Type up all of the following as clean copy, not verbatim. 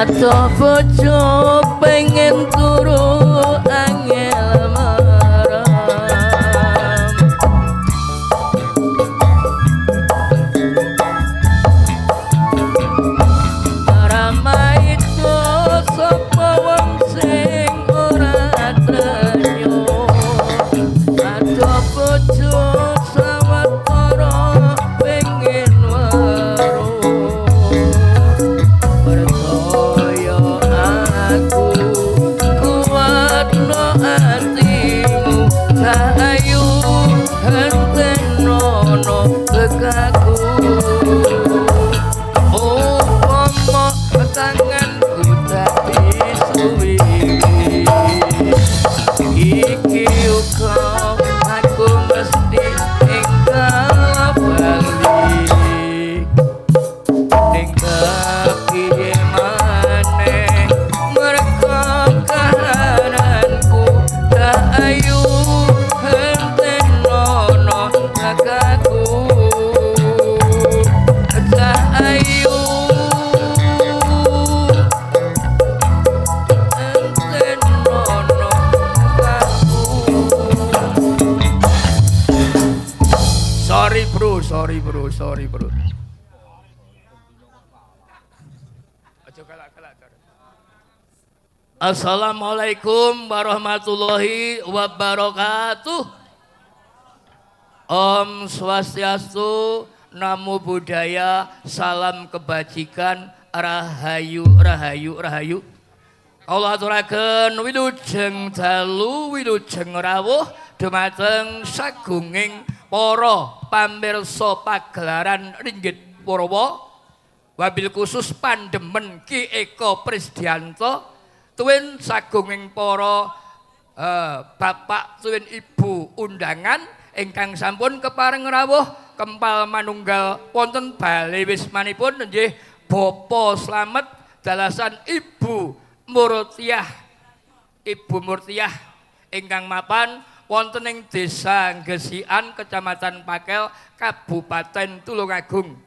Ato bojo pengen turu angel maram Rama itu sapa wong sing ora tresno Ato bojo sawetara pengen weruh percaya aku kuatno atimu sayu hentenono tekaku umpama tanganku dadi suwi iki uga aku mesti enggal bali ning kepiye maneh merga kahananku ayu hentenono nagaku ayu hentenono nagaku sorry bro Assalamualaikum warahmatullahi wabarakatuh. Om Swastiastu, Namo Buddhaya, salam kebajikan, rahayu rahayu rahayu. Allah aturaken wilujeng dalu wilujeng rawuh dumateng sagunging para pamirsa pagelaran Ringgit Purwa wabil khusus pandemen Ki Eko Prisdiyanto tuwin sagunging para bapak tuwin ibu undangan ingkang sampun kepareng rawuh kempal manunggal wonten bale wismanipun nggih Bapa Slamet dalasan Ibu Murtiah ingkang mapan wonten ing Desa Gesian Kecamatan Pakel Kabupaten Tulungagung.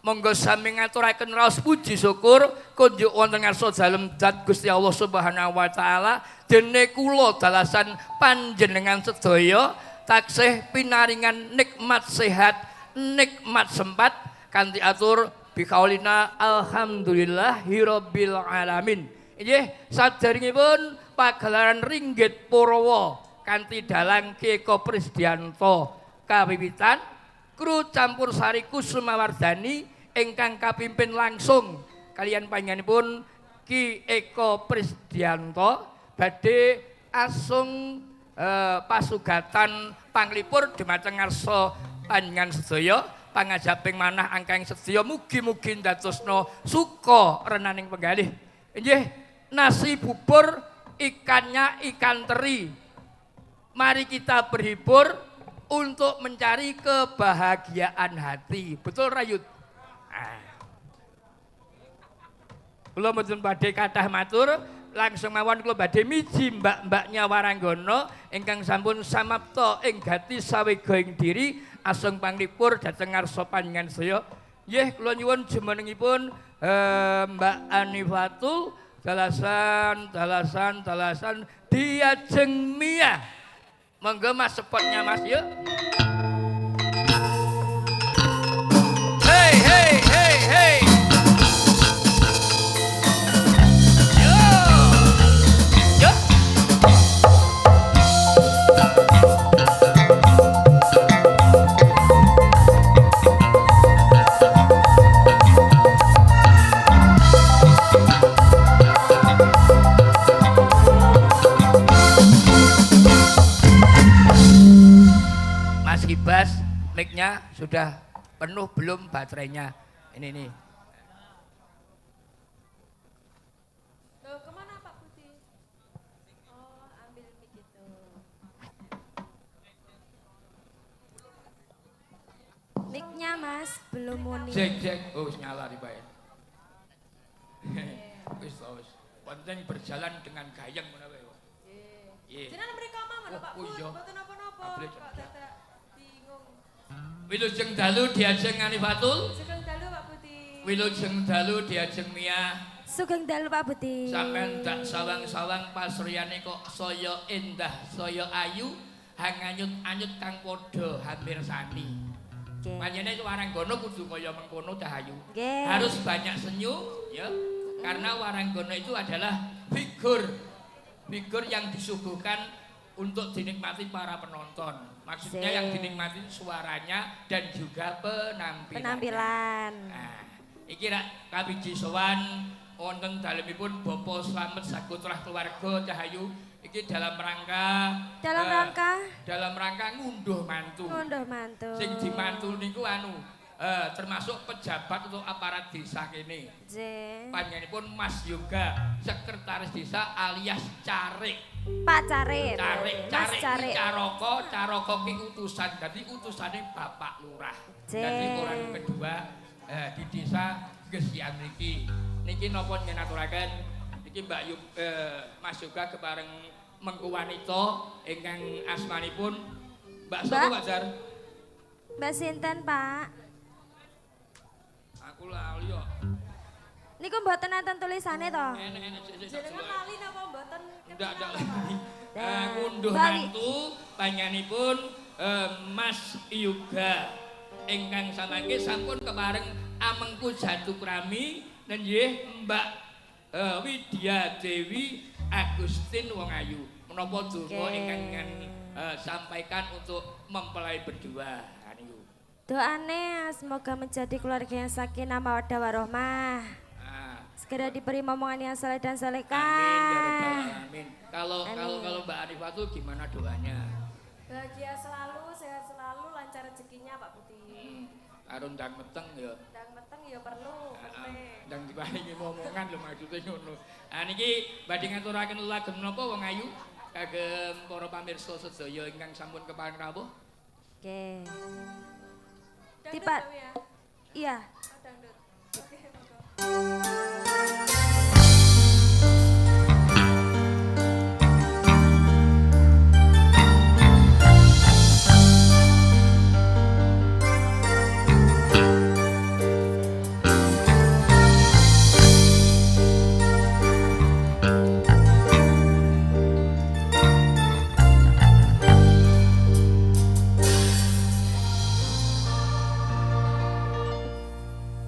Monggo sami ngaturaken raos puji syukur kunjuk wonten ngarsa dalem zat Gusti Allah Subhanahu wa taala dene kula dalasan panjenengan sedaya taksih pinaringan nikmat sehat, nikmat sempat kanthi atur bikaulina alhamdulillahirabbil alamin. Nggih, saderengipun pagelaran Ringgit Purwa kanthi dalang Ki Eko Prisdiyanto kawiwitan kru campursari Kusumawardhani ingkang kapimpin langsung kalian panjenenganipun Ki Eko Prisdiyanto badhe asung pasugatan panglipur dumateng ngarsa panjenengan sedaya pangajaping manah angkang sedaya mugi-mugi ndadosna suka renaning penggalih. Nggih, nasi bubur ikannya ikan teri. Mari kita berhibur untuk mencari kebahagiaan hati. Betul Rayut? Kula mboten badhe kathah matur, langsung mawon kula badhe miji mbak-mbaknya Waranggono ingkang sampun samapta ing gati sawega ing diri asung panglipur dhateng ngarsa panjenengan sedaya. Nggih, kula nyuwun jumenengipun Mbak Anifatul dalasan Diajeng Mia. Monggo Mas spotnya Mas yuk. Hey hey hey hey. Bas, mic-nya sudah penuh belum baterainya? Ini nih. Tuh, kemana Pak Budi? Oh, ambil mic itu. Mic-nya Mas, belum muni. Cek. Oh, nyala dibayar. Wis. Wonten berjalan dengan gayeng menawa. Nggih. Jenengan mriko mawon Pak Budi, mboten napa-napa. Kok dadak bingung. Wilujeng dalu diajeng Anifatul. Sugeng dalu Pak Budi. Wilujeng dalu diajeng Mia. Sugeng dalu Pak Budi. Sampeyan dak sawang-sawang pasriyane kok saya endah, saya ayu, hanganyut-anyut kang padha hampir sani. Nggih. Panjenengan Waranggono kudu kaya mengkono Cahayu. Nggih. Harus banyak senyum ya. Karena Waranggono itu adalah figur yang disuguhkan untuk dinikmati para penonton. Maksudnya yang dinikmati suaranya dan juga penampilan. Nah, iki rak kabiji sowan wonten dalemipun Bapak Slamet Sakutrah Keluarga Cahayu iki dalam rangka ngunduh mantu. Sing dimantu niku termasuk pejabat atau aparat desa kene. Panjenenganipun Mas Yoga, sekretaris desa alias Carik. Pak Carik. Carik Caroko ki utusan. Dadi utusane Bapak Lurah. Dadi orang kedua di desa Gesian niki. Niki napa ngenaturaken niki Mas Yoga kepareng mengku wanita ingkang asmanipun Mbak sapa Pak Jar? Mbak sinten, Pak? Aku lali kok. Niku mboten enten tulisane to? Enek Jenengan lali napa mboten? Ndak lali. Ngunduh mantu panjenenganipun Mas Yoga ingkang samangke sampun kepareng amengku jatuh krami dan nggih Mbak Widya Dewi Agustin Wong Ayu. Menapa donga ingkang sampaikan untuk mempelai berdua niku. Doane semoga menjadi keluarga yang sakinah mawaddah warahmah. Segera diberi momongan yang saleh dan salehah. Amin ya rabbal alamin. Kalau Mbak Arifah tuh gimana doanya? Bahagia selalu, sehat selalu, lancar rezekinya Pak Putih. Karo ndang meteng ya. Ndang meteng ya perlu. Ndang diparingi momongan lho maksude ngono. Niki badhe ngaturaken lagem napa Wong Ayu kagem para pamirsa sedaya ingkang sampun kepareng rawuh. Oke. Tipat. Iya.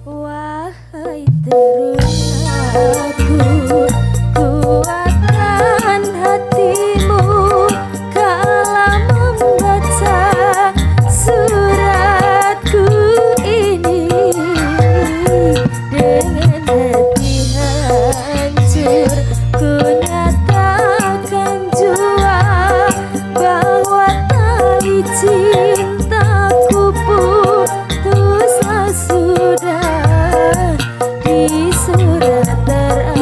Wahai terunakku, kuatkan hatimu kala membaca suratku ini. Dengan hati hancur ku nyatakan jua bahwa tali cintaku putuslah sudah di surat terakhir.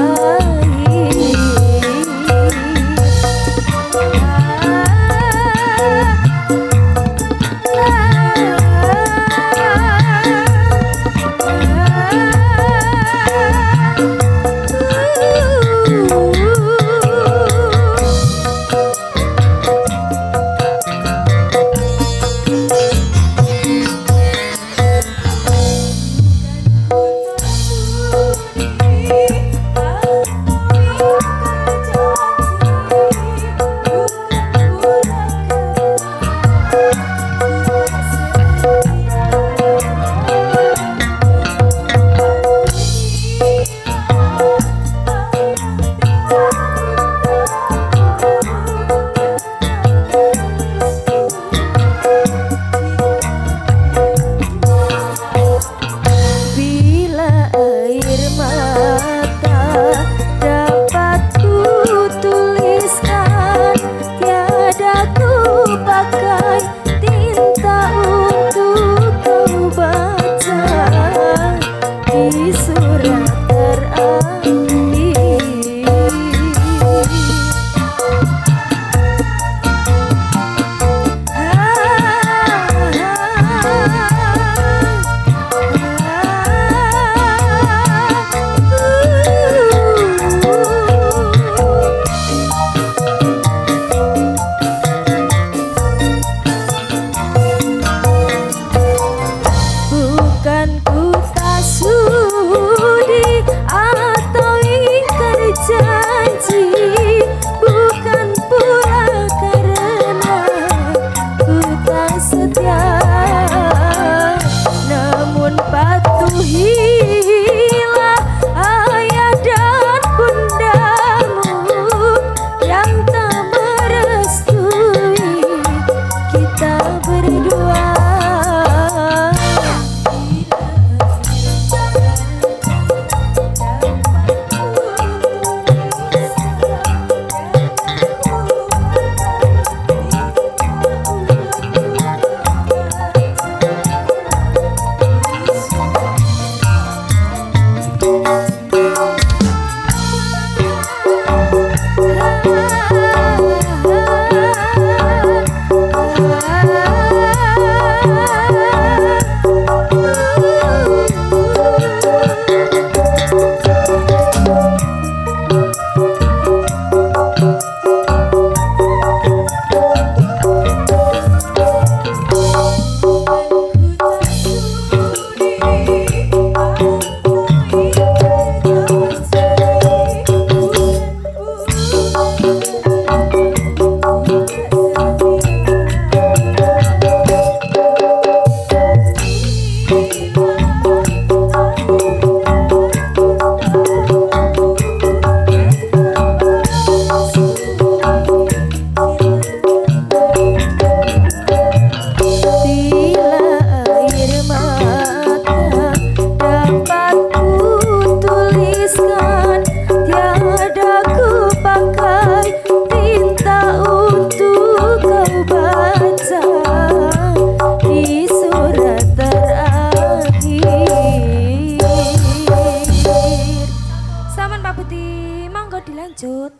lanjut.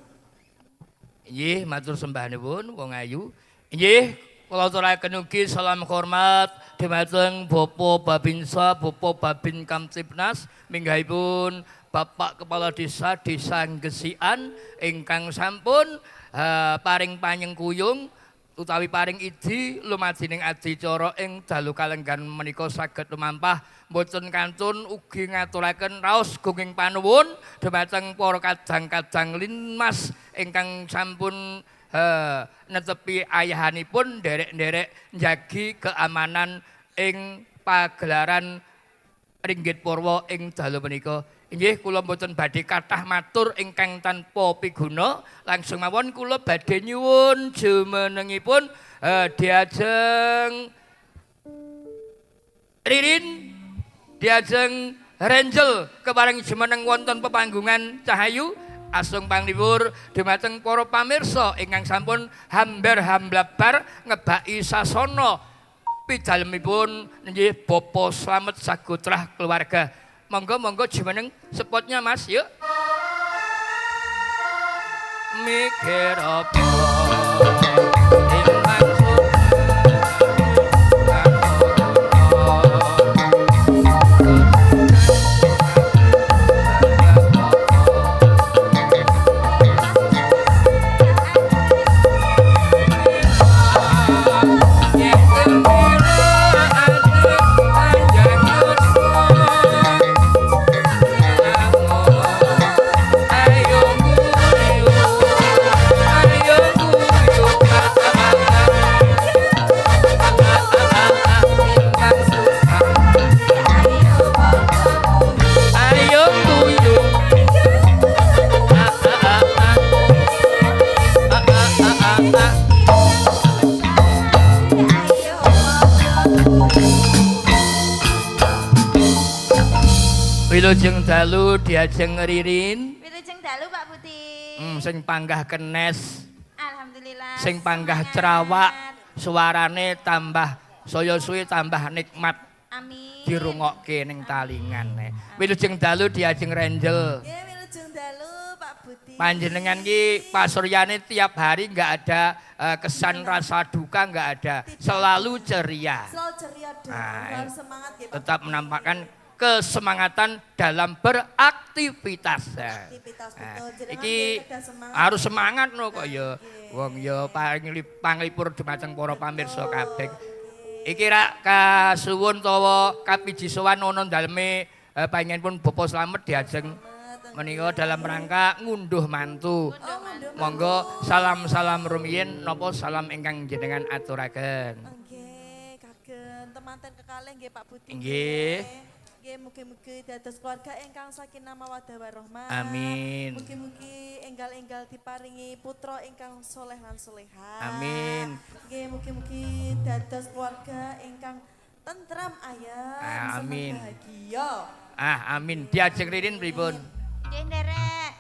Inggih, matur sembah nuwun wong ayu. Inggih, kula aturaken ugi salam hormat dhumateng Bapak Babinsa, Bapak Babin Kamtibnas, minggahipun Bapak Kepala Desa Desa Gesian ingkang sampun paring panyengkuyung utawi paring idi lumajining adicara ing dalu kalenggan menika saged lumampah mboten kantun ugi ngaturaken raos gunging panuwun dhumateng para kadang-kadang linmas ingkang sampun netepi ayahanipun nderek-nderek njagi keamanan ing pagelaran Ringgit Purwa ing dalu menika. Inggih kula mboten badhe kathah matur ingkang tanpa piguna, langsung mawon kula badhe nyuwun jumenengipun diajeng Ririn, diajeng Renjel kepareng jumeneng wonten pepanggungan Cahayu. Asung pangliwur dhumateng para pamirsa ingkang sampun hambar-hamblabar ngebaki sasana pidalemipun nggih Bapak Slamet Sagotrah keluarga. Monggo jumeneng spotnya Mas, yuk. Mikir apa ing maksud Wilujeng dalu diajeng Ririn. Wilujeng dalu Pak Budi. Sing panggah kenes, Alhamdulillah. sing panggah semangat. cerawak, suarane tambah saya suwi tambah nikmat. Amin. Dirungokke ning talingan. Wilujeng dalu diajeng Renjel. Nggih, wilujeng dalu Pak Budi. Panjenengan ki pasuryane tiap hari nggak ada kesan rasa duka, nggak ada, selalu ceria. Selalu ceria dong. Harus semangat ya Pak. Tetap menampakkan kesemangatan dalam beraktivitas. Aktivitas betul. Jenengan Iki kedah semangat. harus semangat no kok ya. Wong ya panglipur dhumateng para pamirsa kabeh. Iki rak kasuwun tawa kapiji sowan ana daleme panjenenganipun Bapak Slamet diajeng menika dalam rangka ngunduh mantu. Monggo salam-salam rumiyin napa salam ingkang jenengan aturaken. Nggih, kagem temanten kekalih nggih Pak Budi. Nggih. Nggih, mugi-mugi dados keluarga ingkang sakinah mawaddah warahmah. Amin. Mugi-mugi enggal-enggal diparingi putra ingkang soleh lan solehah. Amin. Nggih, mugi-mugi dados keluarga ingkang tentram ayam, Amin. bahagia. Amin. Diajeng Ririn pripun? Nggih nderek.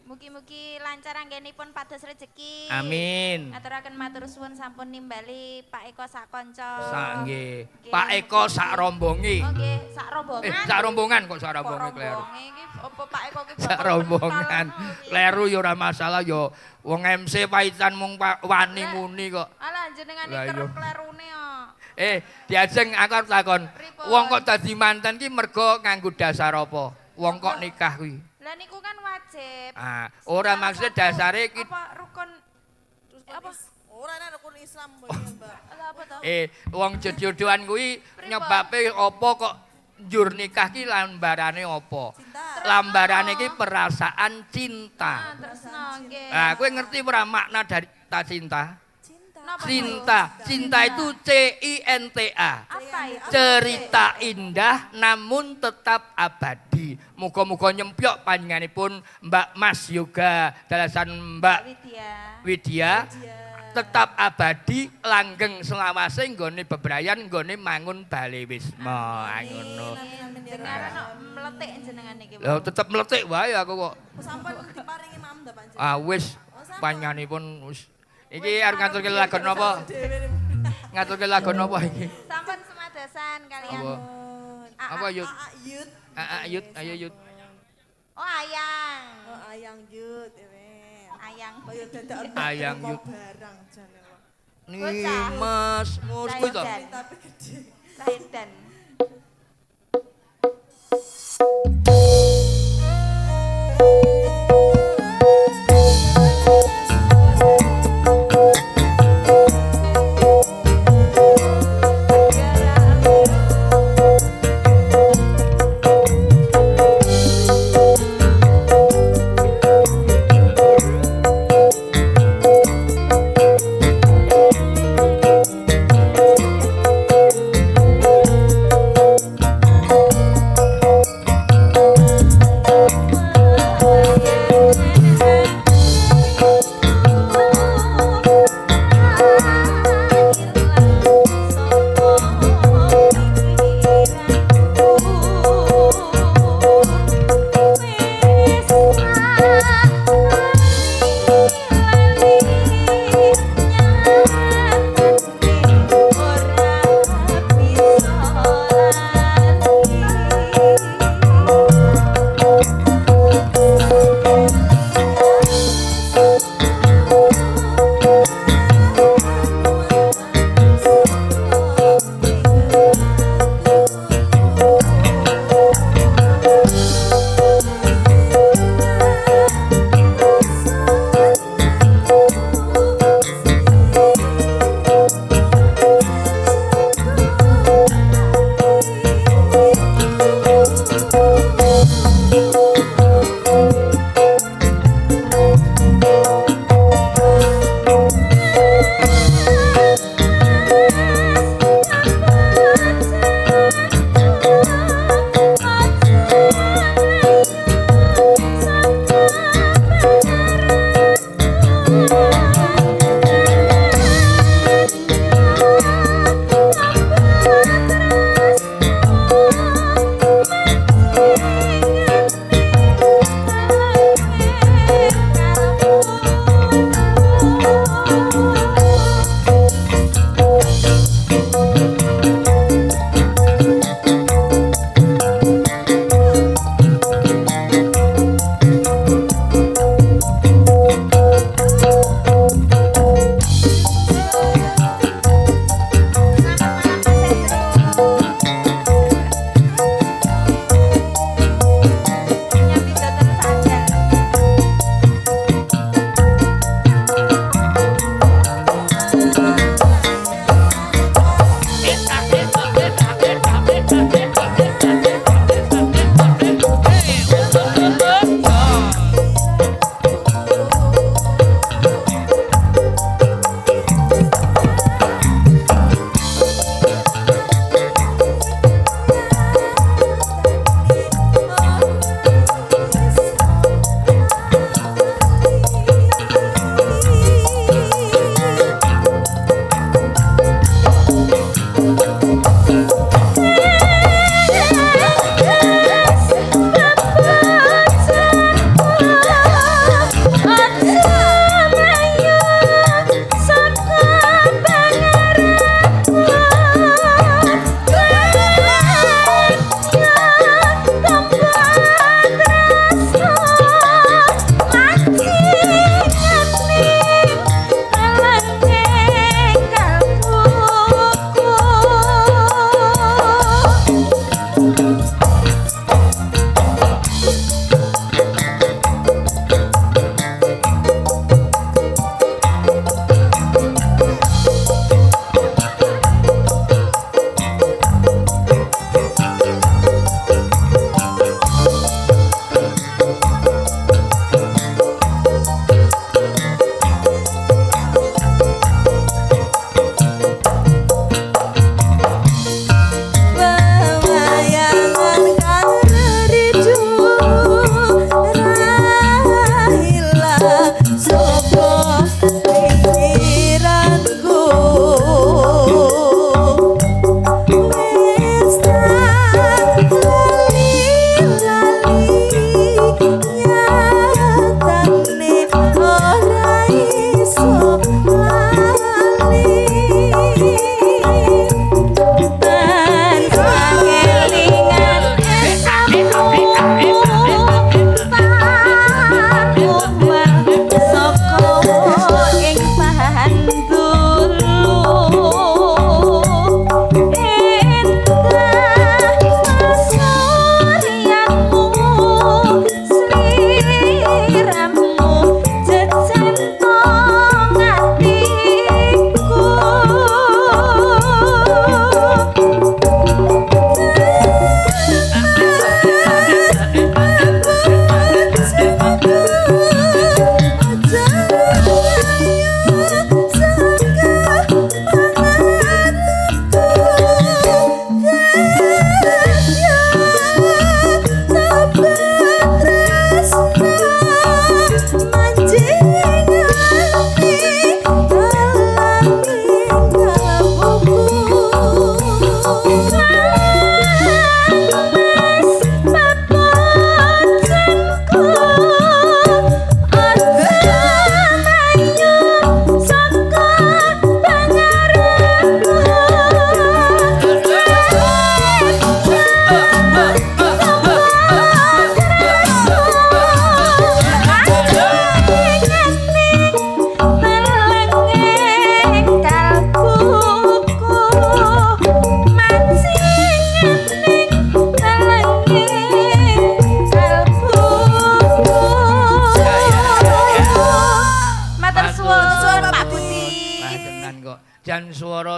Mugi-mugi lancar anggenipun pados rejeki. Amin. Aturaken matur suwun sampun nimbali Pak Eko sak kanca. Sak nggih. Pak Eko sak rombonge. Oh nggih, sak rombongan. Sak rombongan kok sak rombonge kleru. Rombonge iki apa Pak Eko ki Sak rombongan. Kleru ya ora masalah ya. Wong MC paitan mung wani muni kok. Alah jenengan Lah, iki iya. klerune kok. Diajeng aku arep takon. Pripun? Wong kok dadi manten ki mergo nganggo dasar apa? Wong kok nikah kuwi. Lah niku kan wajib. Ora maksud dasare ki Apa rukun apa? Ora nek rukun Islam Mbak. Lah apa to? wong jodohan kuwi nyebabe apa kok njur nikah ki lambarane apa? Cinta. Lambarane ki perasaan cinta. Tresno nggih. Kowe ngerti ora makna dari ta cinta? Cinta. Napa? Cinta itu CINTA. Apa itu? Cerita indah namun tetap abadi. Muga-muga nyempyok panjenenganipun Mbak Mas Yoga dalasan Mbak Widya. Widya tetap abadi langgeng selawase nggone bebrayan nggone mangun Bale Wisma ngono. Dengaran meletik jenengan iki. Lho tetep meletik wae aku kok. Sampun diparingi mam ta Pak. Wis panjenenganipun wis. Iki arep ngaturke lagu napa? Ngaturke lagu napa iki? Sampun semadasan kalian. Apa Yud? Yud. Yud, ayo Yud. Oh ayang. Oh ayang Yud. Ayang. Kaya dadak Ayang mau yut. barang jane kok. Nih Mas, mus kuwi to. Raidan. Tapi gede. Raidan.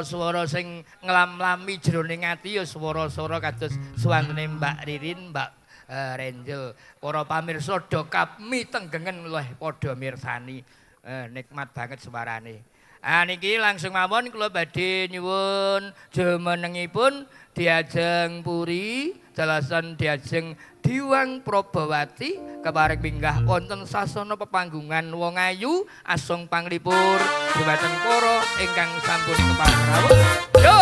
swara-swara sing nglam-lami jroning ati ya swara-swara kados suwantene Mbak Ririn, Mbak Renjel. Para pamirsa do kami tenggengen luwih padha mirsani. Nikmat banget suarane. Niki langsung mawon kula badhe nyuwun jumenengipun diajeng puri jalasan diajeng Diwang Probawati kepareng minggah wonten sasana pepanggungan wong ayu asung panglipur dhumateng para ingkang sampun kepareng rawuh. Yo!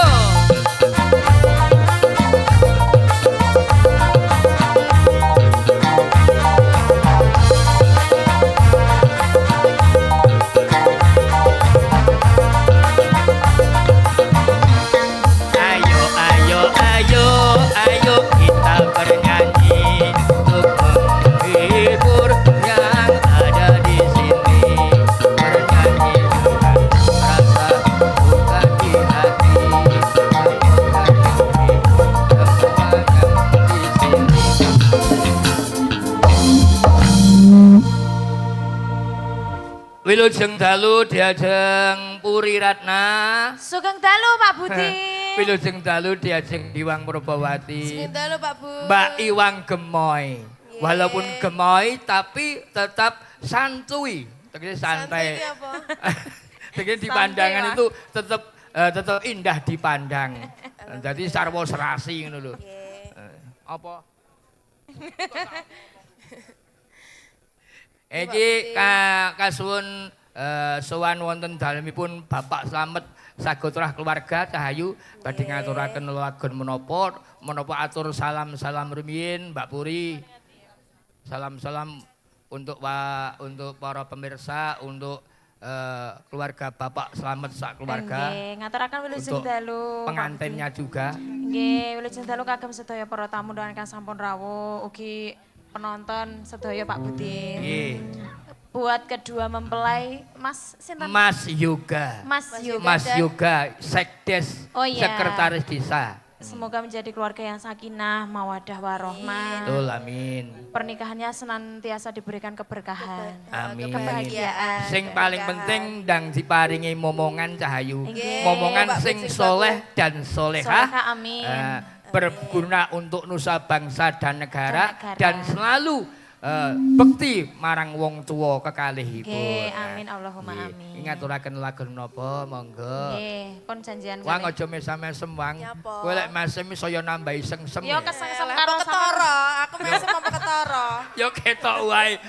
Ayo kita bernyanyi untuk menghibur yang ada di sini. Bernyanyi dengan rasa buka di hati. Wilujeng dalu diajeng Puri Ratna. Sugeng dalu Pak Budi. Wilujeng dalu diajeng Diwang Probawati. Sugeng dalu Pak Bu. Mbak Iwang Gemoy. Walaupun gemoy tapi tetap santuy. Tegese santai. Santai apa? Tegese di pandangan itu tetap indah dipandang. Jadi sarwa serasi ngono lho. Apa? Iki kasuwun sowan wonten dalemipun Bapak Slamet sagotrah keluarga Cahayu badhe ngaturaken lelagon menapa atur salam-salam rumiyin Mbak Puri. Salam-salam untuk para pemirsa, untuk keluarga Bapak Slamet sak keluarga. Nggih, ngaturaken wilujeng dalu. Pengantinnya juga. Nggih, wilujeng dalu kagem sedaya para tamu ingkang sampun rawuh, ugi penonton sedaya Pak Budi. Nggih. Buat kedua mempelai Mas sinten? Mas Yoga. Mas Yoga, Sekdes, Oh iya. Sekretaris Desa. Semoga menjadi keluarga yang sakinah, mawadah warohmah. Betul, amin. Pernikahannya senantiasa diberikan keberkahan. Amin. Kebahagiaan. Sing paling penting ndang diparingi momongan Cahayu. Nggih. Momongan Pak sing Budi, soleh dan solehah. Solehah, amin. Berguna untuk nusa bangsa dan negara. Dan negara. Dan selalu bekti marang wong tua kekalihipun. Nggih, amin Allahumma amin. Ingaturaken lagu napa monggo. Nggih, pun janjian Wang kalih. aja mesam-mesem wang. Nyapa? Kowe lek mesem saya nambahi sengsem. Yo ya. kesengsem Lah, karo apa ketara? Aku mesem apa ketara? Ya ketok wae.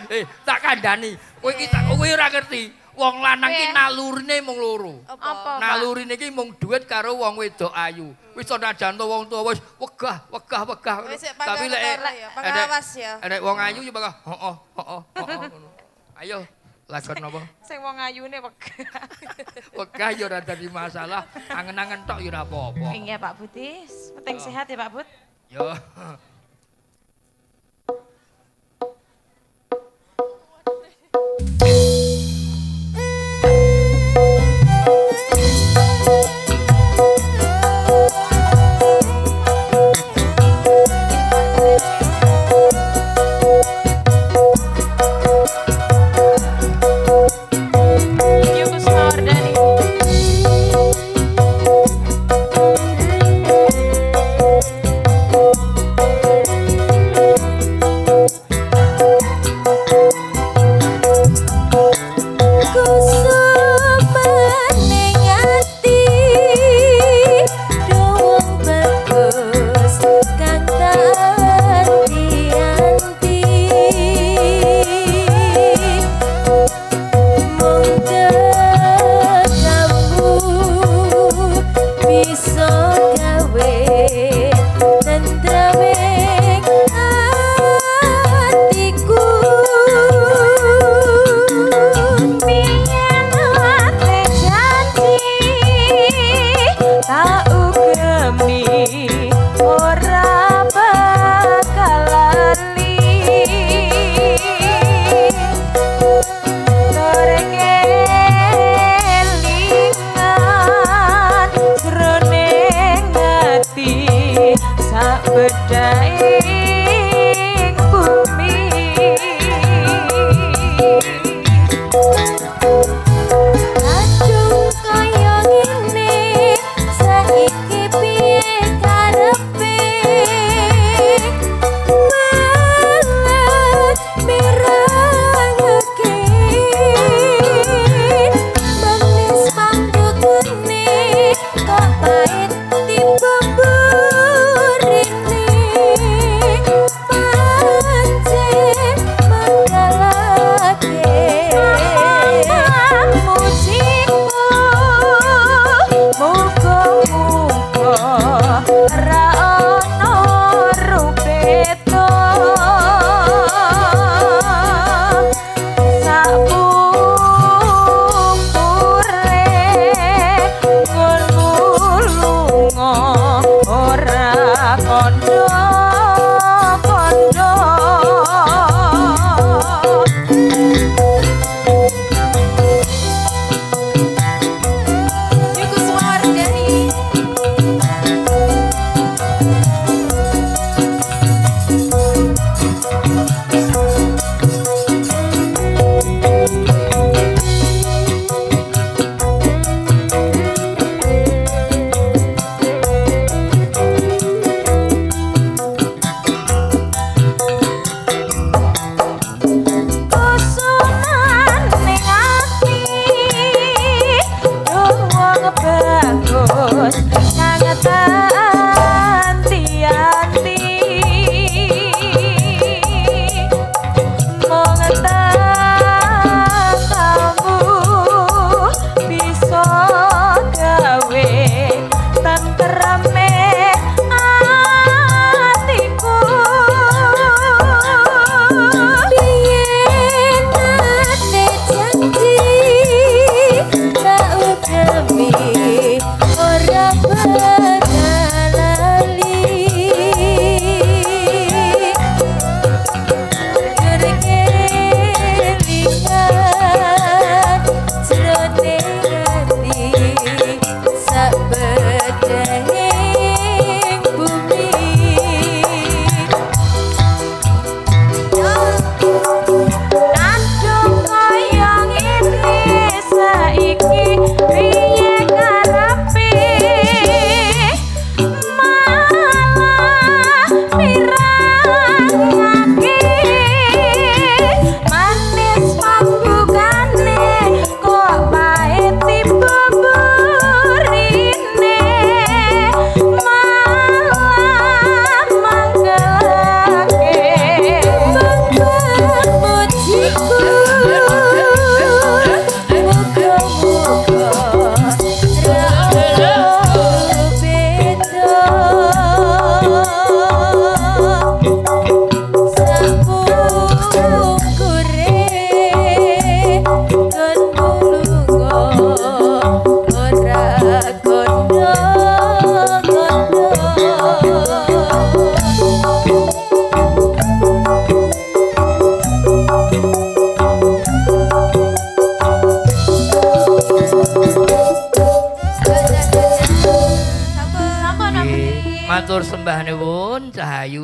Tak kandhani. Kowe ora ngerti. Wong lanang ki Kowe. nalurine mung loro. Apa, Pak? Nalurine ki mung duet karo wong wedok ayu. Wis senajan to wong tuwa wis wegah. Wis sik Tapi pangkat lek ketara ya, pengawas ya. Ada wong ayu ya bakal heeh ngono. Ayo lagon napa? Sing wong ayune wegah. Wegah ya ora dadi masalah. Angen-angen tok ya ora apa-apa. Iya Pak Budi, penting sehat ya Pak Bud. Yo. Yuk Gus Mawardani.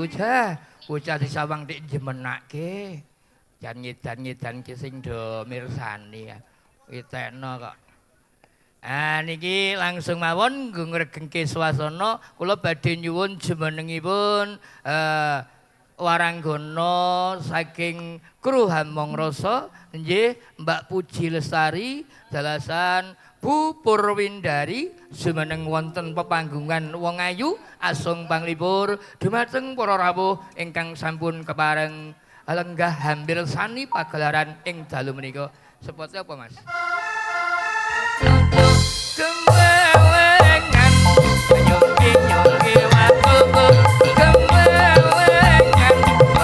cah. Bocah disawang dik jemenake. Jan ngedan-ngedan ki sing do mirsani. Witekno kok. Ah niki langsung mawon nggo ngregengke swasana kula badhe nyuwun jumenengipun waranggana saking kru Hamong Rasa nggih Mbak Puji Lestari dalasan Bu Purwindari jumeneng wonten pepanggungan wong ayu asung panglipur dumateng para rawuh ingkang sampun kepareng lenggah hampir sani pagelaran ing dalu menika. Sepote apa Mas? Kemelengan nyungki-nyungki waktu kemelengan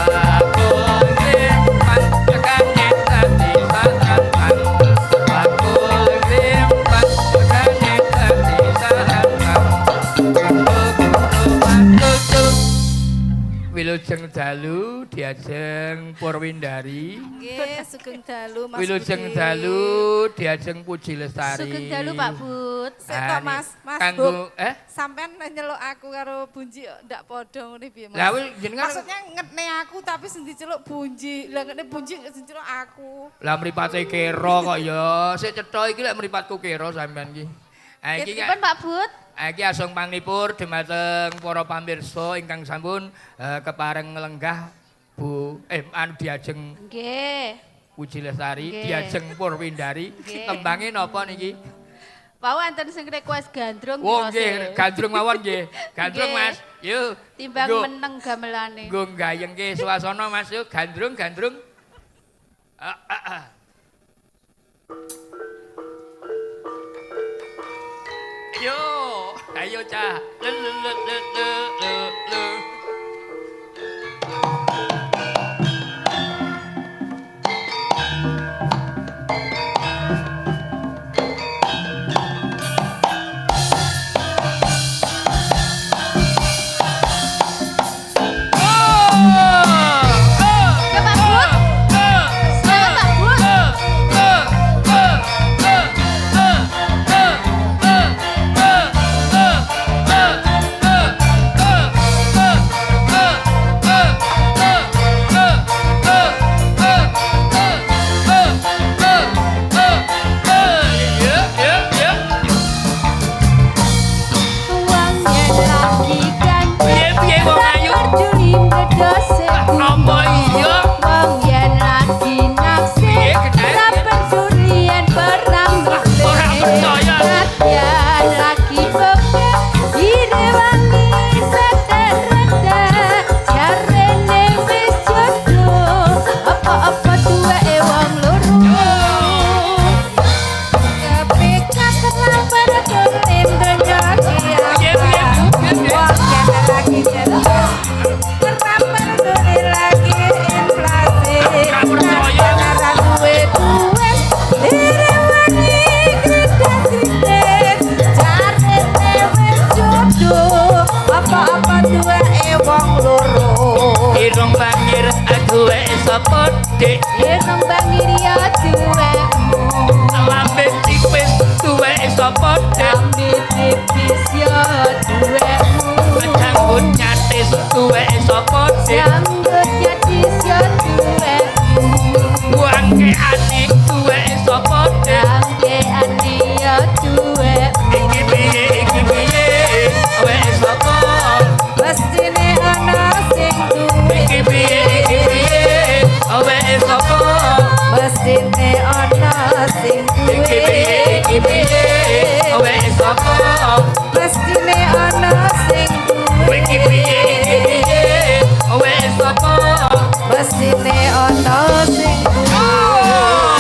aku limpan tekane tadi sangan aku limpan tekane tadi sangan Wilujeng dalu diajeng Purwindari. Nggih, sugeng dalu Mas. Wilujeng dalu diajeng Puji Lestari. Sugeng dalu Pak Bud. Sik Mas, Mas. Kanggo Sampean nyeluk aku karo Bunji ndak padha ngene piye Mas? Lah jenengan Maksudnya ngetne aku tapi sing diceluk Bunji. Lah ngetne Bunji sing diceluk aku. lah mripate kira kok ya. Sik cetha iki lek mripatku kira sampean iki. Ha iki Pripun Pak Bud? iki asung panglipur dumateng para pamirsa ingkang sampun kepareng nglenggah Bu diajeng Nggih. Puji Lestari, Nggih. diajeng Purwindari. Nggih. Tembange napa niki? Pau wonten sing request gandrung Oh ngrose. nggih, gandrung mawon nggih. Gandrung Nggih. Mas. Yuk. Timbang Nggo- meneng gamelane. Nggo gayengke swasana Mas yuk gandrung. Yo, ayo cah. Le. Ya Pak Bud. Saya Pak Bud. Uangnya lagi kan Piye wong ayu? peduli ngedoseku. Apa iya? Wong yen lagi naksir Piye kenal? ora pedulian perang Ora percaya. Nadyan lagi beke direwangi sederhana jarene wis jodoh apa-apa duweke wong loro kepikat terlambat kelim donya Piye? wong yen lagi jodoh terlambat kelim lagi inflasi Ora percaya. ora duwe duit direwangi kritik-kritik jarene wis jodoh apa-apa duweke wong loro Irung bangir aduwe sapa dik yen nembang iri ya duwekmu lambe tipis duwe sapa dik ambil tipis ya duwekmu janggut nyatis duwe sapa dik janggut nyatis ya duwekmu buangke anik duwe sapa dik angge ani ya duwekmu iki piye duwe sapa mestine ana sing duwe iki piye duwe sapa mestine ana sing iki piye duwe sapa mestine ana sing duwe iki piye duwe sapa mestine ana sing duwe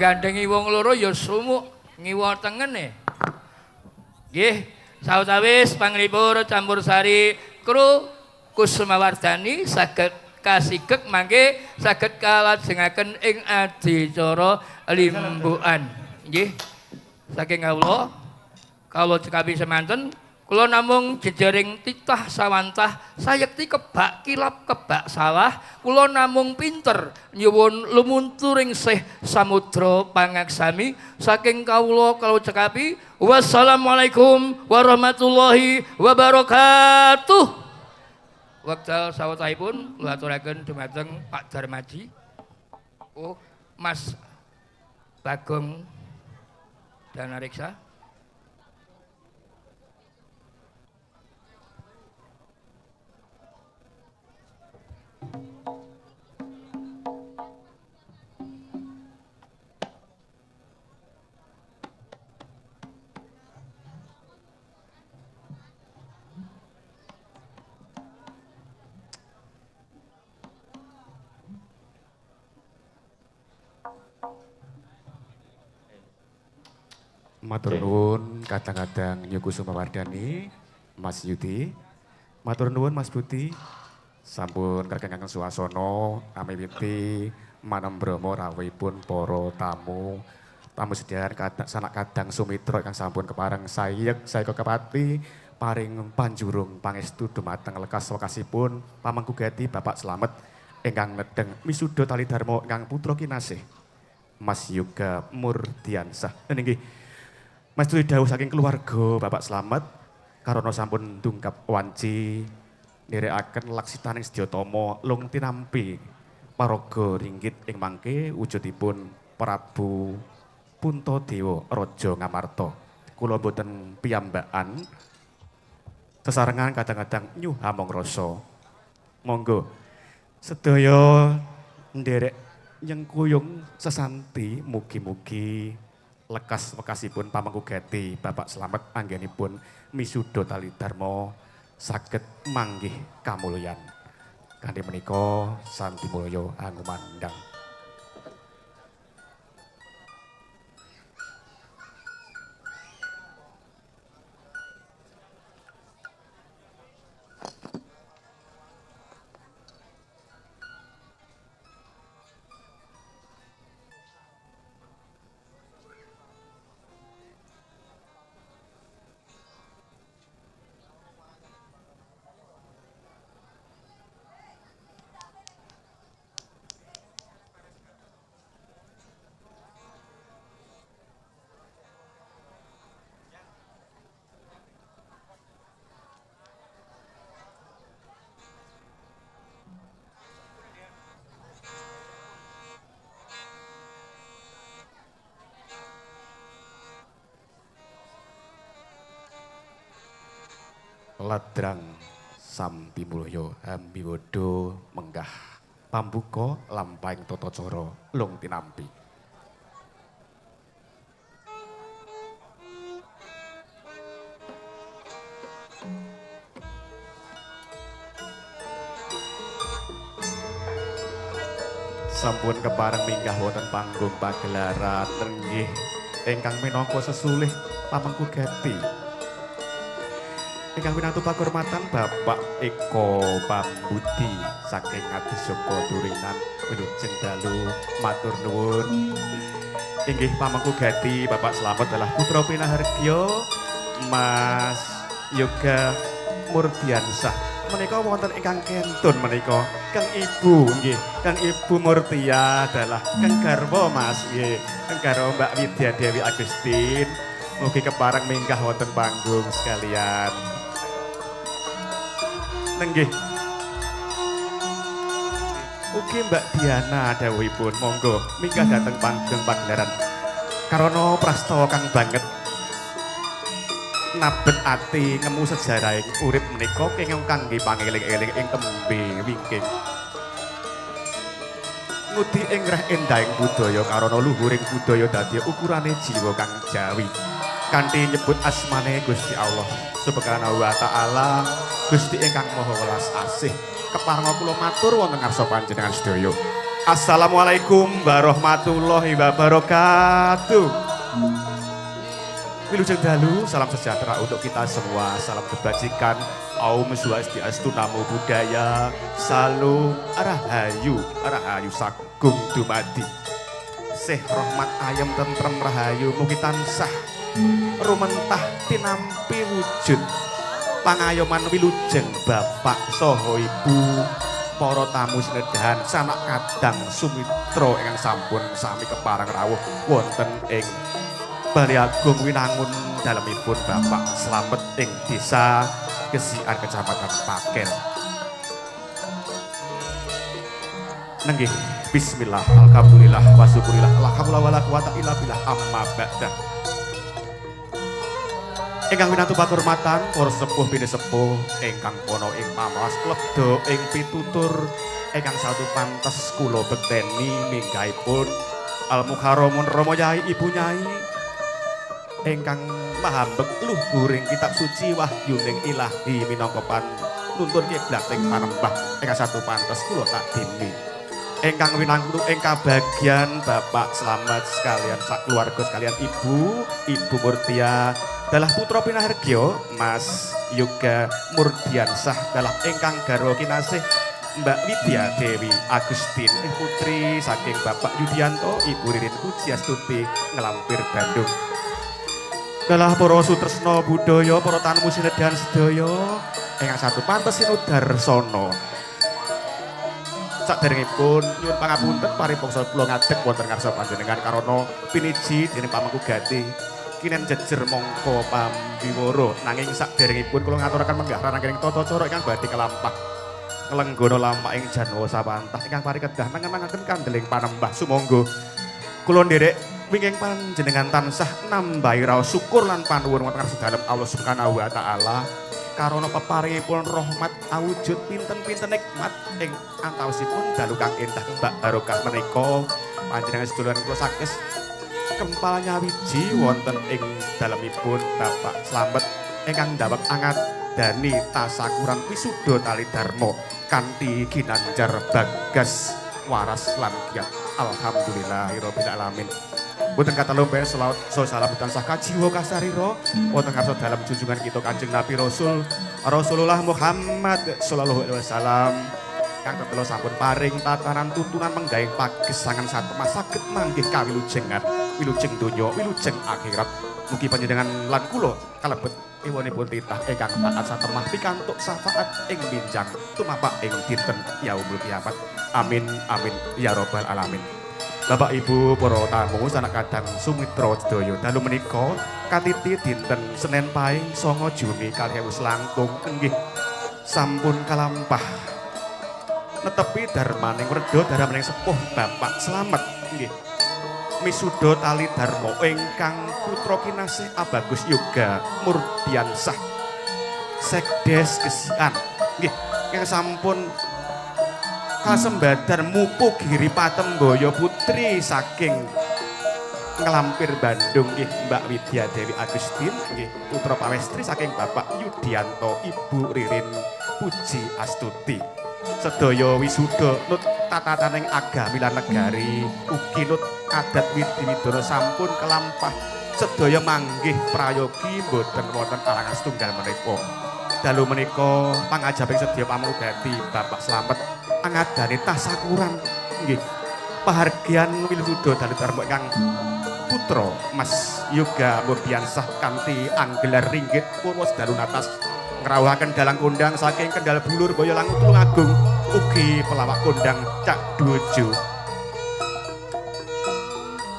nggandengi wong loro ya sumuk ngiwa tengene. Nggih, sawetawis panglipur campursari kru Kusumawardhani saged kasigek mangke saged kalajengaken ing adicara limbukan. Nggih. Saking kawula cekapi semanten kula namung jejaring titah sawantah sayekti kebak kilap kebak salah kula namung pinter nyuwun lumunturing sih samudra pangaksami saking kawula cekapi wassalamualaikum warahmatullahi wabarakatuh. Wekdal sawetahipun kula aturaken dumateng Pak Darmaji. Oh, Mas Bagong Danariksa. Matur nuwun kadang-kadang Nyu Kusumawardhani, Mas Yudi. Matur nuwun Mas Budi. Sampun kakang suasana amiwiti manembromo rawuhipun para tamu. Tamu sedherek sanak kadang sumitra ingkang sampun kepareng sayek saeka kepati paring panjurung pangestu dumateng lekas-lekasipun pamangku-gati Bapak Slamet ingkang nedeng misuda tali dharma ingkang putra kinasih Mas Yoga Murdiansah. Nggih. Mas Dwi dawuh saking keluarga Bapak Slamet karana sampun ndungkap wanci nderekaken laksitaning Sedyatama lung tinampi paraga ringgit ing mangke wujudipun Prabu Puntadewa Raja Ngamarta. Kula boten piyambakan sesarengan kadang-kadang nyuha mong rasa. Monggo sedaya nderek nyengkuyung sesanti mugi-mugi lekas-lekasipun pamangku-gati Bapak Slamet anggenipun misuda tali dharma saged manggih kamulyan. Kanthi menika santi mulya angumandang. Ladrang sampi mulya ambiwada menggah pambuka lampahing tata cara lung tinampi. Sampun kepareng minggah wonten panggung pagelaran nggih ingkang minangka sesulih pamangku-gati. Ingkang winantu pakurmatan Bapak Eko Pambudi saking Adisoko Turinan Wilujeng dalu matur nuwun. Inggih pamangku-gati Bapak Slamet adalah putra Pinahardya Mas Yoga Murdiansah. Menika wonten ingkang kentun menika Kang Ibu nggih. Kang Ibu Murtia adalah Kang garwa Mas nggih. Kang garwa Mbak Widya Dewi Agustin. Mugi kepareng minggah wonten panggung sekalian. Nenggih. Ugi Mbak Diana dawuhipun monggo minggah dhateng panggung pagelaran. Karana prastawa kang banget nabet ati ngemu sejarahing urip menika kenging kangge pangeling-eling ing tembe wingking. Ngudi ing reh endahing budaya karana luhuring budaya dadi ukurane jiwa kang jawi. Kanthi nyebut asmane Gusti Allah Subhanahu wa taala, Gusti ingkang Maha Welas Asih. Kepareng kula matur wonten ngarsa panjenengan sedaya. Assalamualaikum warahmatullahi wabarakatuh. Wilujeng dalu, salam sejahtera untuk kita semua, salam kebajikan, Aum Swastiastu, Namo Buddhaya, Salam Rahayu Sagung Dumadi. Sih rahmat ayem tentrem rahayu mugi tansah rumentah tinampi wujud pangayoman wilujeng Bapak saha Ibu, para tamu sinedahan sanak kadang sumitra ingkang sampun sami kepareng rawuh wonten ing Bali Agung Winangun dalemipun Bapak Slamet ing Desa Gesian Kecamatan Pakel. Nenggih, bismillah, alhamdulillah, wa syukurillah, la haula wala quwata illa billah, amma ba'da. Ingkang winantu pakurmatan para sepuh pinisepuh ingkang pono ing pamawas klebda ing pitutur ingkang satu pantes kula bekteni minggahipun Al Mukarramun Rama Yai Ibu Nyai ingkang mahambek luhuring kitab suci wahyuning ilahi minangka panuntun kiblat ing panembah ingkang satu pantes kula takdimi. Ingkang winantu ing kabagyan Bapak Slamet sekalian sakeluarga sekalian Ibu Murtia dalah putra pinahargya Mas Yoga Murdiansah dalah ingkang garwa kinasih Mbak Widya Dewi Agustin putri saking Bapak Yudianto Ibu Ririn Pujiastuti ngelampir Bandung. Dalah para sutresna budaya para tamu sinedahan sedaya ingkang satu pantes sinudarsana. Saderengipun nyuwun pangapunten paripaksa kula ngadeg wonten ngarsa panjenengan karana piniji dening pamangku gati kinen jejer mongko pambiwara nanging saderengipun kula ngaturaken menggah rangkeng tata cara ingkang badhe kelampah nglenggana lampahing janwa sawantah ingkang parikedah nengenangaken kandeling panembah sumangga kula nderek wingking panjenengan tansah nambahi raos syukur lan panuwun wonten ngarsa dalem Allah Subhanahu wa taala karana peparingipun rahmat awujud pinten-pinten nikmat ing antawisipun dalu kang endah Mbak barokah menika panjenengan sedulur kula sakes kempal nyawiji wonten ing dalemipun Bapak Slamet ingkang ndawek angadani tasakuran wisuda tali dharma kanthi ginanjar bagas waras lan giat. Alhamdulillahirabbil alamin. Boten kata lomba selawat salam tansah kajiwa kasarira wonten ngarsa dalem junjungan kita Kanjeng Nabi Rasulullah Muhammad sallallahu alaihi wasallam kang tetelo sampun paring tatanan tuntunan menggahing pagesangan satemah saged manggih kawilujengan wilujeng donya wilujeng akhirat. Mugi panjenengan lan kula kalebet ewanipun titah ingkang taat satemah pikantuk syafaat ing binjang tumapak ing dinten yaumul kiamat. Amin amin ya rabbal alamin. Bapak Ibu para tamu sanak kadang sumitra sedaya dalu menika katiti dinten Senin Pahing 9 Juni 2000 langkung inggih sampun kalampah netepi darmaning werda darmaning sepuh Bapak Slamet nggih misuda tali dharma ingkang putra kinasih Abagus Yoga Murdiansah Sekdes Gesian nggih yang sampun kasembadan mupu Giri Patemboyo putri saking ngelampir Bandung nggih Mbak Widya Dewi Agustin nggih putra pawestri saking Bapak Yudianto Ibu Ririn Pujiastuti sedaya wisuda nut tatataning agami lan negari ugi nut adat widi-widana sampun kelampah sedaya manggih prayogi boten wonten alangan setunggal menika. Dalu menika pangajabing sedaya pamugati Bapak Slamet angadane tasakuran nggih pahargyan wiluda dalu dharma ingkang putra Mas Yoga Murdiansah kanthi anggelar ringgit purwa sedalu natas ngrawuhaken dalang kondang saking Kendal Bulur Boyolangu Tulungagung ugi pelawak kondang Cak Dujo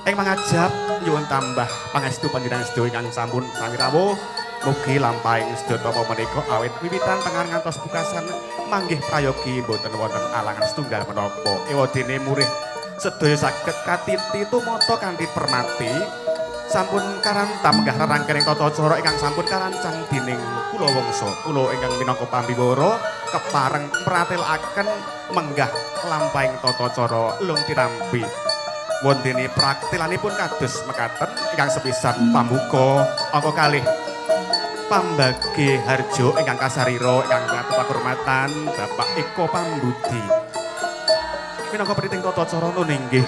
ing mangajab nyuwun tambah pangestu panjenengan sedaya ingkang sampun sami rawuh. Mugi lampahing sedaya menika awit wiwitan tengar ngantos bukasan manggih prayogi boten wonten alangan setunggal menapa. Ewadene murih sedaya saged katiti tumata kanthi permati sampun karantam menggah rerangkening tata cara ingkang sampun karancang dening kula wangsa. Kula ingkang minangka pambiwara kepareng mratelaken menggah lampahing tata cara lung tirambi. Wondene praktilanipun kados mekaten ingkang sepisan pambuka angka kalih Pambage Harjo ingkang kasarira ingkang ngatur pakurmatan Bapak Eko Pambudi minangka priting tata cara ninggih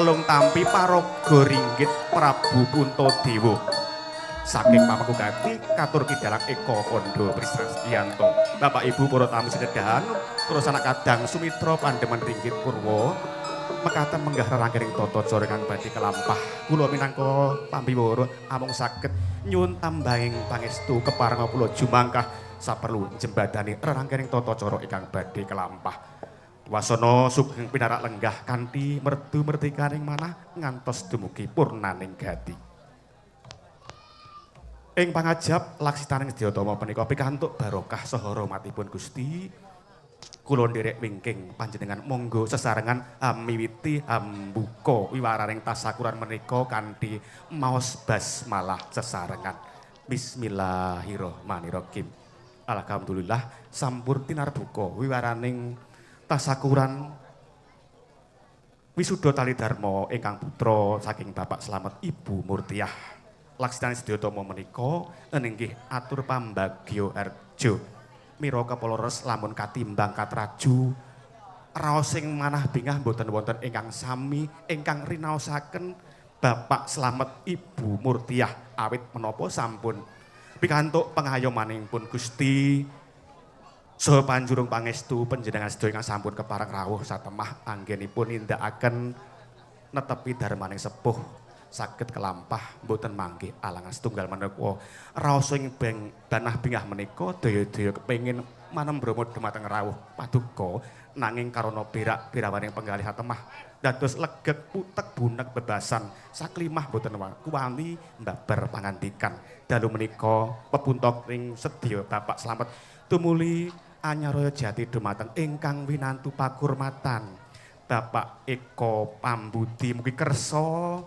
elung tampi paraga ringgit Prabu Puntadewa saking pamangku gati katur kidalang Eka Kandha Prisestiyanto. Bapak Ibu para tamu sekedhahan terus anak kadang Sumitra Pandemen Ringgit Purwa mekaten menggah rerangkering tata cara kang badhe kelampah. Kula minangka pambiwara amung saged nyuwun tambahing pangestu kepareng kula jumangkah saperlu jembadani rerangkering tata cara ingkang badhe kelampah. Wasana sugeng pinarak lenggah kanthi merdu mertikaning manah ngantos dumugi purnaning gati. Ing pangajap laksitaning Sedyatama menika pikantuk barokah saha rahmatipun Gusti. Kula nderek wingking panjenengan monggo sesarengan miwiti hambuka wiwaraning tasakuran menika kanthi maos basmalah sesarengan. Bismillahirrahmanirrahim. Alhamdulillah sampun tinarbuka wiwaraning tasakuran wisuda tali dharma ingkang putra saking Bapak Slamet Ibu Murtiah. Laksitaning Sedyatama menika inggih atur pambagya harja. Mira kepala res lamun katimbang katraju raos sing manah bingah boten wonten ingkang sami ingkang rinaosaken Bapak Slamet Ibu Murtiah awit menapa sampun pikantuk pengayomanipun Gusti saha panjurung pangestu panjenengan sedaya ingkang sampun kepareng rawuh satemah anggenipun nindakaken netepi darmaning sepuh saged kelampah mboten manggih alangan setunggal menika raos ing banah bingah menika daya-daya kepengin manembromo dumateng rawuh paduka nanging karana berak-berawaning penggalih satemah dados legek putek bunek bebasan saklimah mboten kuwani mbabar pangandikan dalu menika pepuntok ing sedya Bapak Slamet tumuli anyaraya jati dumateng ingkang winantu pakurmatan Bapak Eko Pambudi mugi kersa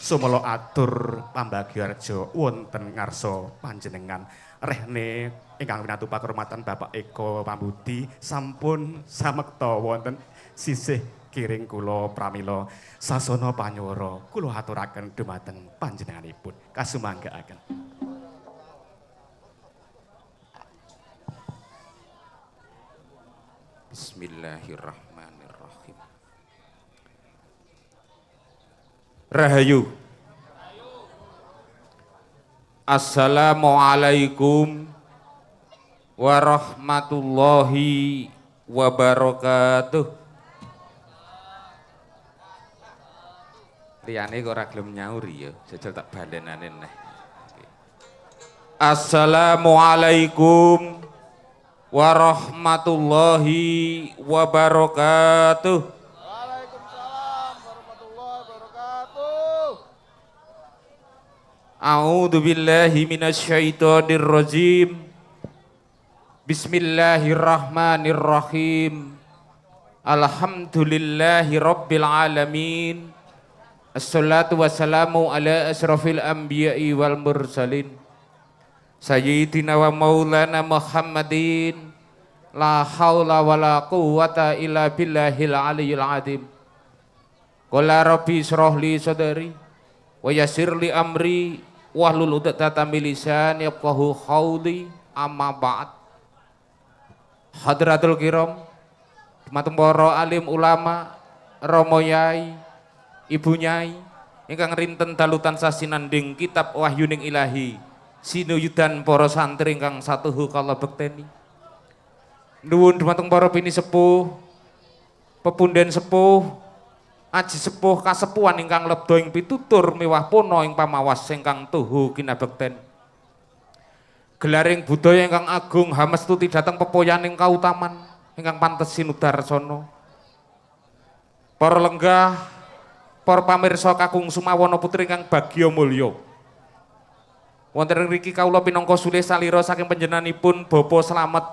sumala atur pambagya wonten ngarsa panjenengan rehne ingkang winantu pakurmatan Bapak Eko Pambudi sampun samekta wonten sisih kiring kula pramila sasana panyawara kula aturaken dumateng panjenenganipun kasumanggaaken. Bismillahirrahmanirrahim. Rahayu. Assalamualaikum warahmatullahi wabarakatuh. Liyane kok ora gelem nyauri ya, jajal tak balenane neh. Assalamualaikum warahmatullahi wabarakatuh. A'udzu billahi minasyaitonir rajim. Bismillahirrahmanirrahim. Alhamdulillahi rabbil alamin. Assalatu wassalamu ala asrafil anbiya'i wal mursalin. Sayyidina wa maulana Muhammadin. La haula wa la quwwata illa billahil aliyyil azim. Qala rabbi israh li sadri wa yassir li amri wahlul 'uqdatam min lisani yafqahu qawli amma ba'd. Hadratul kiram, dumateng para alim ulama, rama yai, ibu nyai ingkang rinten dalu tansah sinanding kitab wahyuning ilahi sinuyudan para santri ingkang satuhu kala bekteni. Nuwun dumateng para bini sepuh, pepunden sepuh, aji sepuh kasepuhan ingkang lebda ing pitutur miwah pono ing pamawas ingkang tuhu kinabekten. Gelaring budaya ingkang agung hamestuti dhateng pepoyaning kautaman ingkang pantes sinudarsana. Para lenggah, para pamirsa kakung sumawana putri ingkang bagya mulya. Wonten mriki kawula pinangka sulih salira saking panjenenganipun Bapa Slamet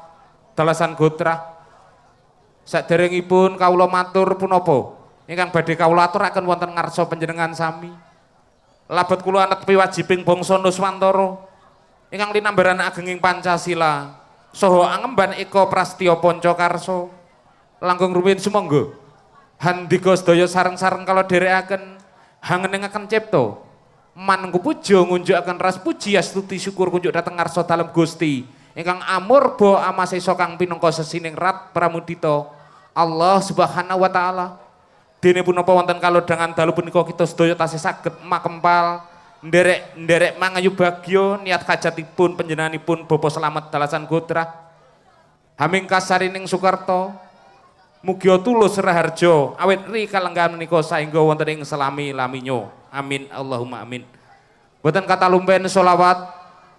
Dalasan Gotrah. Saderengipun kawula matur punapa ingkang badhe kawula aturaken wonten ngarsa panjenengan sami. Labet kula netepi wajibing bangsa Nuswantara ingkang linambaran agenging Pancasila saha angemban Eka Prastya Pancakarsa. Langkung rumiyin sumangga handika sedaya sareng-sareng kala dherekaken hangeningaken cipta manengku puja ngunjukaken ras puji astuti syukur kunjuk dhateng ngarsa dalem Gusti ingkang amurba amasesa kang pinangka sesining rat pramudita Allah Subhanahu wa taala. Dene punapa wonten kalodhangan dalu punika kita sedaya tasih saged makempal nderek mangayu bagya niat hajatipun panjenenganipun Bapa Slamet dalasan Godrah. Haming kasarining Soekarto mugi tulus raharja awit ri kalenggan menika saengga wonten ing selami-laminyo. Amin Allahumma amin. Boten kata lumpen sholawat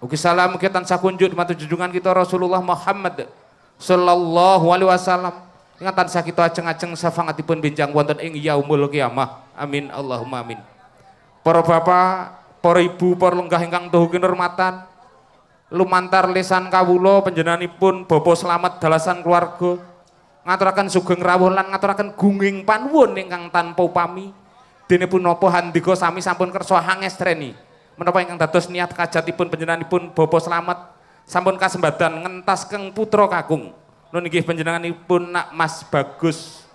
ugi salam mugi tansah kunjuk dumateng junjungan kita Rasulullah Muhammad sallallahu alaihi wasallam. Ingkang tansah kita ajeng-ajeng safangatipun benjang wonten ing yaumul kiamah. Amin Allahumma amin. Para bapak, para ibu, para lenggah ingkang tuhu kinurmatan, lumantar lisan kawula panjenenganipun Bapa Slamet dalasan keluarga ngaturaken sugeng rawuh lan ngaturaken gunging panuwun ingkang tanpa upami. Dene punapa handika sami sampun kersa hangestreni menapa ingkang dados niat kajatipun panjenenganipun Bapa Slamet sampun kasembadan ngentas keng putra kakung. Nun inggih panjenenganipun Nak Mas Bagus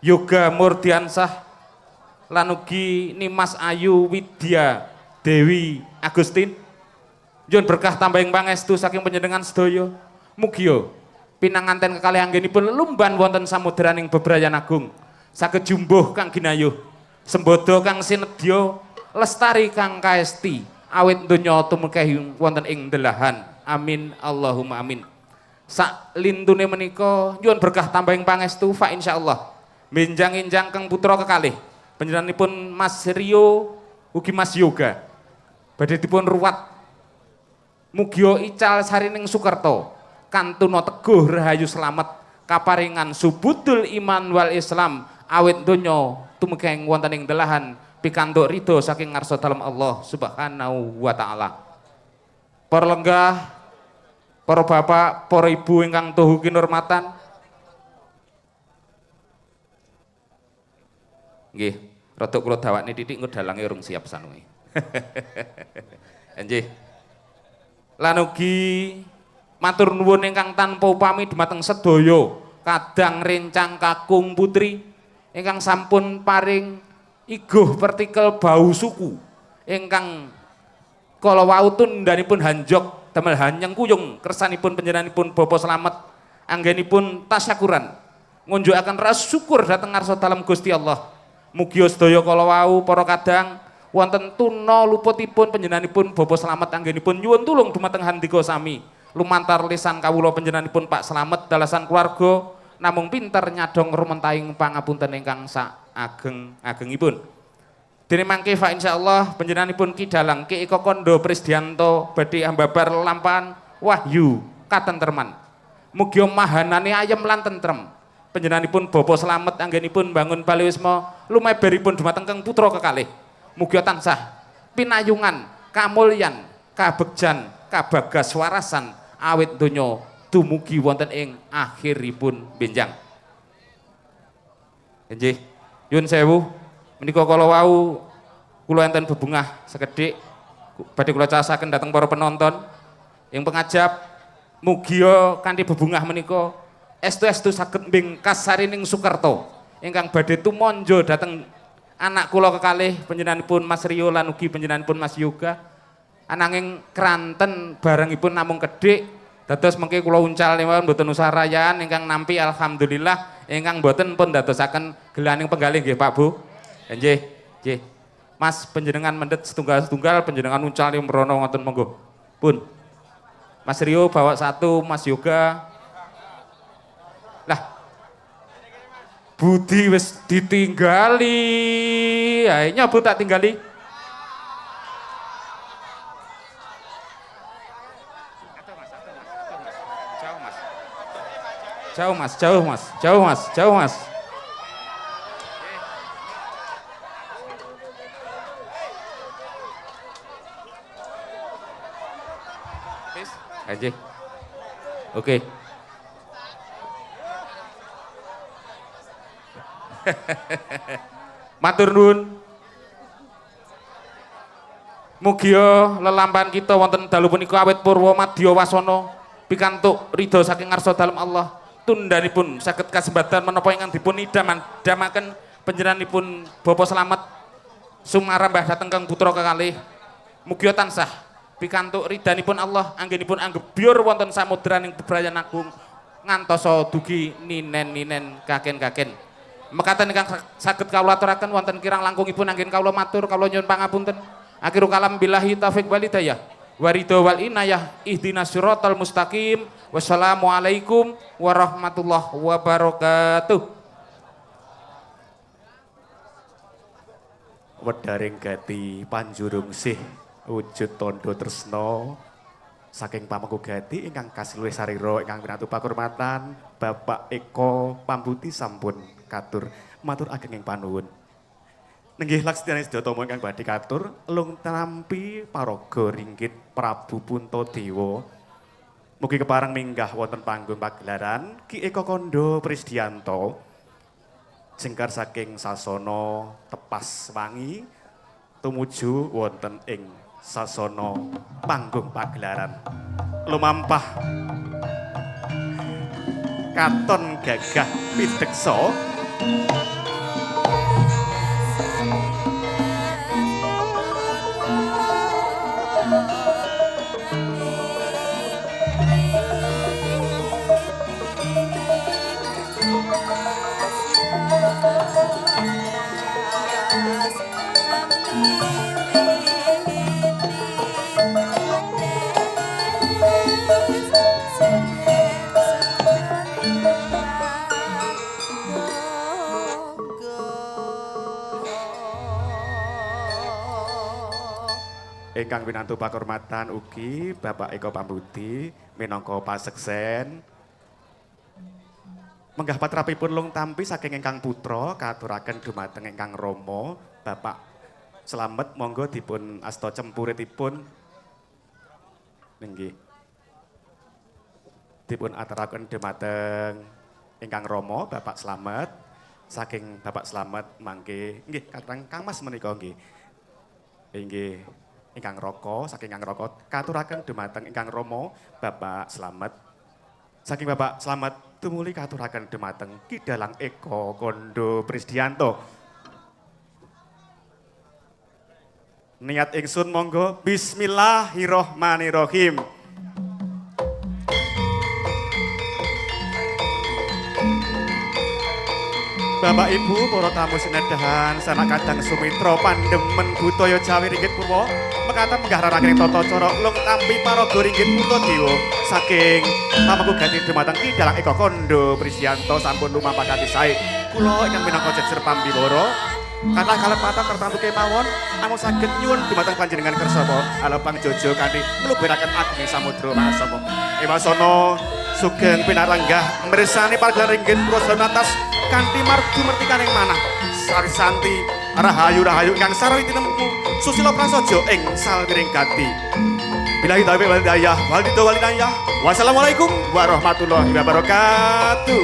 Yoga Murdiansah lan ugi Nimas Ayu Widya Dewi Agustin. Nyuwun berkah tambahing pangestu saking panjenengan sedaya. Mugi pinanganten kekalih anggenipun lumban wonten samudraning bebrayan agung. Saged jumbuh kang ginayuh, sembodo kang sinedya, lestari kang kaesti, awit donya tumekeh wonten ing delahan. Amin Allahumma amin. Sak lintune menika nyuwun berkah tambahing pangestu fa insyaallah. Menjang-enjang kang putra kekalih panjenenganipun Mas Rio ugi Mas Yoga badhe dipun ruwat mugia ical sarining Soekarto kantuna teguh rahayu slamet kaparingan subudul iman wal Islam awit donya tumekeng wonten ing delahan pikantuk ridho saking ngarsa dalem Allah Subhanahu wa taala. Para lenggah, para bapak, para ibu ingkang tuhu kinurmatan. Nggih, rada kula dawakne titik ngedalange urung siap sanuwe. Nggih. Lan ugi matur nuwun ingkang tanpa upami dumateng sedaya kadang rencang kakung putri ingkang sampun paring iguh partikel bau suku ingkang kala wau tundhanipun hanjok damel hanyeng kuyung kersanipun panjenenganipun Bapa Slamet anggenipun tasyakuran ngunjukaken rasa syukur dhateng ngarsa dalem Gusti Allah. Mugi sedaya kala wau para kadang wonten tuna luputipun panjenenganipun Bapa Slamet anggenipun nyuwun tulung dumateng handika sami lumantar lisan kawula panjenenganipun Pak Slamet dalasan keluarga namung pinter nyadong rumentahing pangapunten ingkang sak ageng-agengipun. Dene mangke fa insyaallah panjenenganipun Ki Dalang Ki Eko Kondo Prisdianto badhe ambabar lampahan wahyu katentreman. Mugi mahanane ayem lan tentrem. Panjenenganipun Bapa Slamet anggenipun bangun baliwisma lumeberipun dumateng keng putra kekalih. Mugi tansah pinayungan, kamulyan, kabegjan, kabagas warasan awit donya dumugi wonten ing akhiripun benjang. Nggih, nyuwun sewu menika kala wau kula enten bebungah sekedhik badhe kula caosaken dhateng para penonton ing pengajap mugi kanthi bebungah menika estu-estu saged mbingkas sarining Soekarto ingkang badhe tumanja dhateng anak kula kekalih panjenenganipun Mas Rio lan ugi panjenenganipun Mas Yoga. Ananging kranten barengipun namung kedhik dados mengke kula uncal mawon mboten usah rayaan ingkang nampi alhamdulillah ingkang mboten pun dadosaken gelaning penggalih nggih Pak Bu. Nggih, nggih. Mas panjenengan mendhet setunggal-setunggal panjenengan uncal mrono ngoten monggo. Pun. Mas Rio bawa satu, Mas Yoga. Lah. Budi wis ditinggali. Ae nyabut tak tinggali. Jauh mas, jauh mas, jauh mas, jauh mas. Aja, oke. Matur nuwun. Mugi lelampahan kita wonten dalu punika awit purwa madya wasana pikantuk ridho saking ngarsa dalem Allah. Tundhanipun saged kasembadan menapa ingkang dipun idam-idamaken panjenenganipun Bapa Slamet sumarambah dhateng kang putra kekalih. Mugi tansah pikantuk ridhanipun Allah anggenipun anggebyur wonten samudraning bebrayan agung ngantosa dugi ninen-ninen kaken-kaken. Mekaten ingkang saged kawula aturaken wonten kirang langkungipun anggen kawula matur kawula nyuwun pangapunten. Akhirul kalam billahi taufik wal hidayah. Waridho wal inayah ihdinas siratal mustaqim. Wassalamualaikum warahmatullahi wabarakatuh. Wedaring gati panjurung sih wujud tondo tresno saking pamengku gati ingkang kasiluwih sarira ingkang winantu pakurmatan Bapak Eko Pambuti sampun katur matur ageng ing panuwun. Nenggih laksmiyane sedaya ingkang badhe katur lung nampi paraga ringgit Prabu Puntadewa. Mugi kepareng minggah wonten panggung pagelaran Ki Eko Kondo Prisdiyanto. Jengkar saking sasana tepas wangi tumuju wonten ing sasana panggung pagelaran lumampah katon gagah pideksa ingkang winantu pakurmatan ugi Bapak Eko Pambuti minangka paseksen menggah patrapipun lung tampi saking ingkang putra katuraken dumateng ingkang rama Bapak Slamet monggo dipun asta cempuritipun nggih dipun aturaken dumateng ingkang rama Bapak Slamet saking Bapak Slamet mangke nggih Kang Mas menika nggih inggih ingkang raka saking ingkang raka katuraken dumateng ingkang rama Bapak Slamet. Saking Bapak Slamet tumuli katuraken dumateng Ki Dalang Eko Kondo Prisdiyanto. Niat ingsun monggo bismillahirrahmanirrahim. Bapak Ibu, para tamu sinedahan, sanak kadang sumitra pandemen budaya Jawi ringgit purwa mekaten menggah raraking tata cara lung tampi paraga ringgit Puntadewa saking pamengku ganti dumateng Ki Dalang Eko Kondo Prisdiyanto sampun lumampah kanthi sae. Kula ingkang minangka jejer pambiwara kathah kalepatan tertamtu kemawon namung saged nyuwun dumateng panjenengan kersa alapang jojo kanthi ngluberaken ageng samudra mahasapa. Ewasana sugeng pinaranggah mirsani pagelaran ringgit Prosonatas kanthi margi mertikaning manah sarisanti rahayu-rahayu ingkang sarwi tinemu susila prasaja ing salwiring gati. Billahi taufiq wal hidayah wal hidayah. Wassalamualaikum warahmatullahi wabarakatuh.